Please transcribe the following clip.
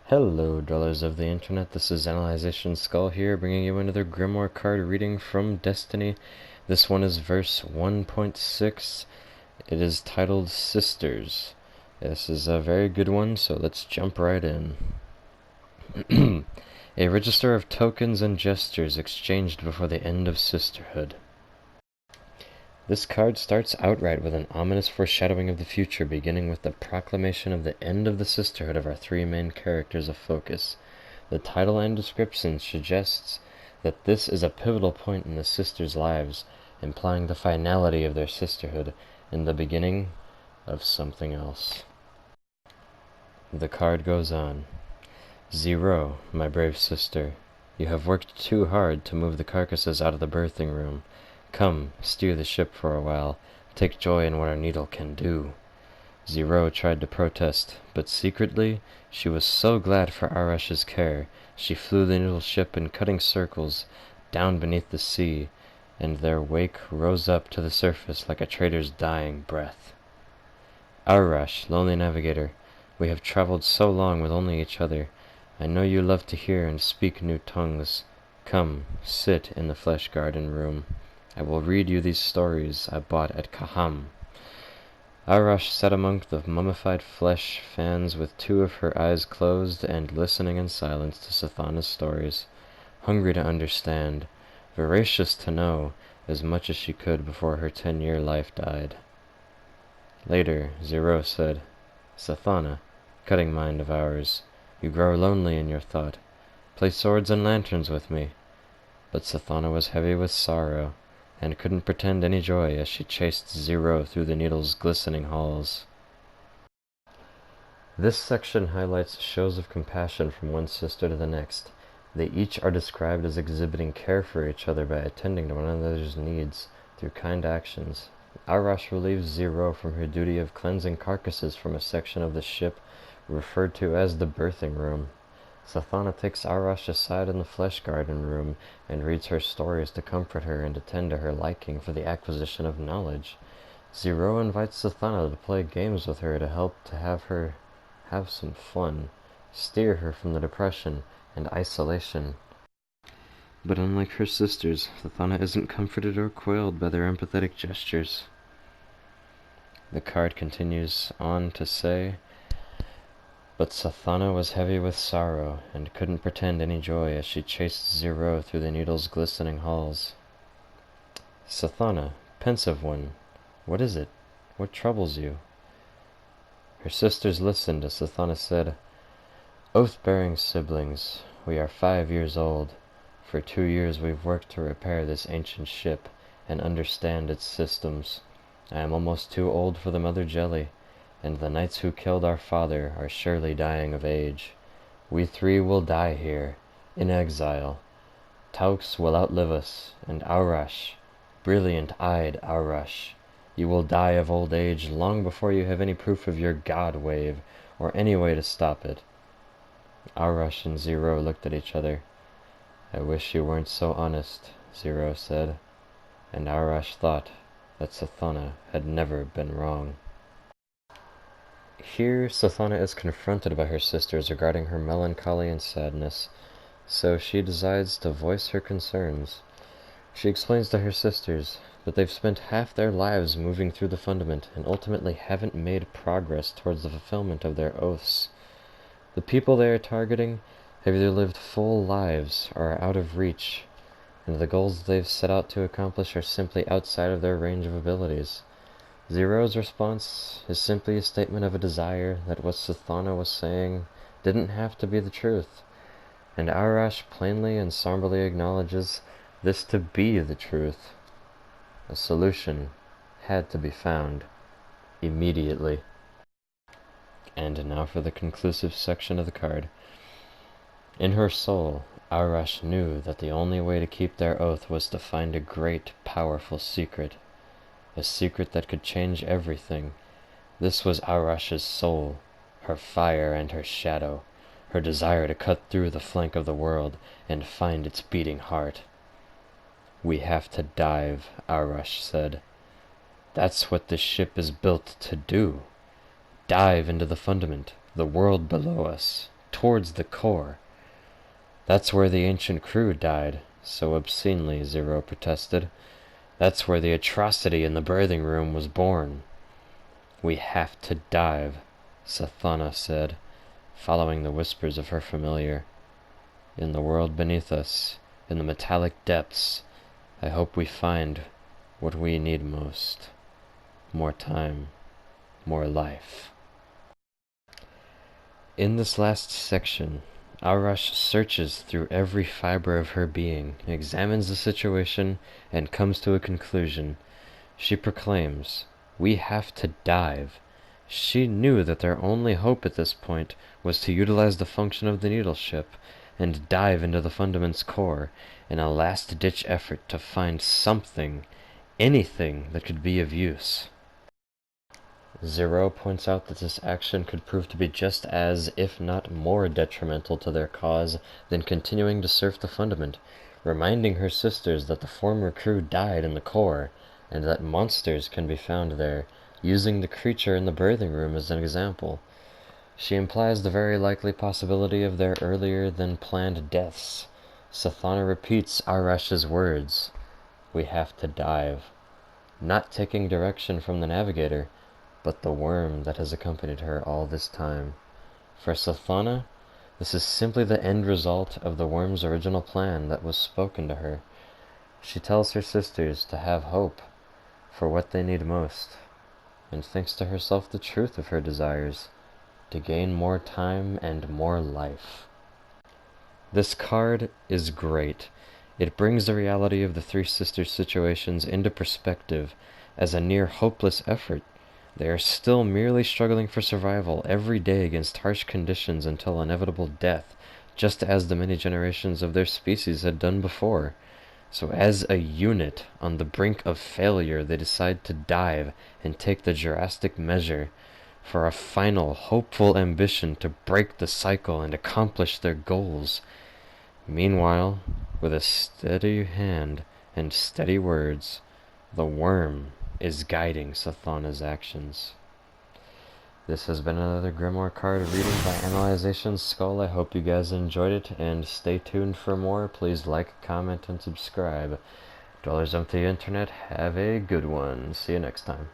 Hello, dwellers of the internet. This is Analyzation Skull here, bringing you another Grimoire card reading from Destiny. This one is verse 1.6. It is titled Sisters. This is a very good one, so let's jump right in. A register of tokens and gestures exchanged before the end of sisterhood. This card starts outright with an ominous foreshadowing of the future, beginning with the proclamation of the end of the sisterhood of our three main characters of focus. The title and description suggests that this is a pivotal point in the sisters' lives, implying the finality of their sisterhood and the beginning of something else. The card goes on. Zero, my brave sister, you have worked too hard to move the carcasses out of the birthing room. Come, steer the ship for a while. Take joy in what our needle can do. Zero tried to protest, but secretly she was so glad for Arash's care. She flew the needle ship in cutting circles down beneath the sea, and their wake rose up to the surface like a trader's dying breath. Arash, lonely navigator, we have traveled so long with only each other. I know you love to hear and speak new tongues. Come, sit in the flesh garden room. I will read you these stories I bought at Kaham. Arash sat among the mummified flesh fans with two of her eyes closed and listening in silence to Sathana's stories, hungry to understand, voracious to know as much as she could before her 10-year life died. Later, Zero said, Sathana, cutting mind of ours, you grow lonely in your thought. Play swords and lanterns with me. But Sathana was heavy with sorrow, and couldn't pretend any joy as she chased Zero through the needle's glistening halls. This section highlights shows of compassion from one sister to the next. They each are described as exhibiting care for each other by attending to one another's needs through kind actions. Arash relieves Zero from her duty of cleansing carcasses from a section of the ship referred to as the birthing room. Sathana takes Arash aside in the flesh garden room and reads her stories to comfort her and attend to her liking for the acquisition of knowledge. Zero invites Sathana to play games with her to help to have some fun, steer her from the depression and isolation. But unlike her sisters, Sathana isn't comforted or quailed by their empathetic gestures. The card continues on to say, but Sathana was heavy with sorrow, and couldn't pretend any joy as she chased Zero through the needle's glistening halls. Sathana, pensive one, what is it? What troubles you? Her sisters listened as Sathana said, Oath-bearing siblings, we are 5 years old. For 2 years we've worked to repair this ancient ship and understand its systems. I am almost too old for the mother jelly, and the knights who killed our father are surely dying of age. We three will die here, in exile. Taux will outlive us, and Arash, brilliant-eyed Arash, you will die of old age long before you have any proof of your god wave, or any way to stop it. Arash and Zero looked at each other. I wish you weren't so honest, Zero said, and Arash thought that Sathana had never been wrong. Here, Sathana is confronted by her sisters regarding her melancholy and sadness, so she decides to voice her concerns. She explains to her sisters that they've spent half their lives moving through the fundament and ultimately haven't made progress towards the fulfillment of their oaths. The people they are targeting have either lived full lives or are out of reach, and the goals they've set out to accomplish are simply outside of their range of abilities. Zero's response is simply a statement of a desire that what Sathana was saying didn't have to be the truth, and Arash plainly and somberly acknowledges this to be the truth. A solution had to be found immediately. And now for the conclusive section of the card. In her soul, Arash knew that the only way to keep their oath was to find a great, powerful secret. A secret that could change everything. This was Arash's soul, her fire and her shadow, her desire to cut through the flank of the world and find its beating heart. We have to dive, Arash said. That's what this ship is built to do. Dive into the fundament, the world below us, towards the core. That's where the ancient crew died, so obscenely, Zero protested. That's where the atrocity in the birthing room was born. We have to dive, Sathana said, following the whispers of her familiar. In the world beneath us, in the metallic depths, I hope we find what we need most. More time, more life. In this last section, Arash searches through every fiber of her being, examines the situation, and comes to a conclusion. She proclaims, "We have to dive." She knew that their only hope at this point was to utilize the function of the needle ship and dive into the Fundament's core in a last-ditch effort to find something, anything that could be of use. Zero points out that this action could prove to be just as, if not more, detrimental to their cause than continuing to surf the Fundament, reminding her sisters that the former crew died in the core, and that monsters can be found there, using the creature in the birthing room as an example. She implies the very likely possibility of their earlier-than-planned deaths. Sathana repeats Arash's words, "We have to dive," not taking direction from the navigator, but the worm that has accompanied her all this time. For Sathana, this is simply the end result of the worm's original plan that was spoken to her. She tells her sisters to have hope for what they need most, and thinks to herself the truth of her desires, to gain more time and more life. This card is great. It brings the reality of the three sisters' situations into perspective as a near hopeless effort. They are still merely struggling for survival every day against harsh conditions until inevitable death, just as the many generations of their species had done before. So as a unit on the brink of failure, they decide to dive and take the drastic measure for a final, hopeful ambition to break the cycle and accomplish their goals. Meanwhile, with a steady hand and steady words, the worm is guiding Sathana's actions. This has been another Grimoire card reading by Analyzation Skull. I hope you guys enjoyed it, and stay tuned for more. Please like, comment, and subscribe. Dwellers of the Internet, have a good one. See you next time.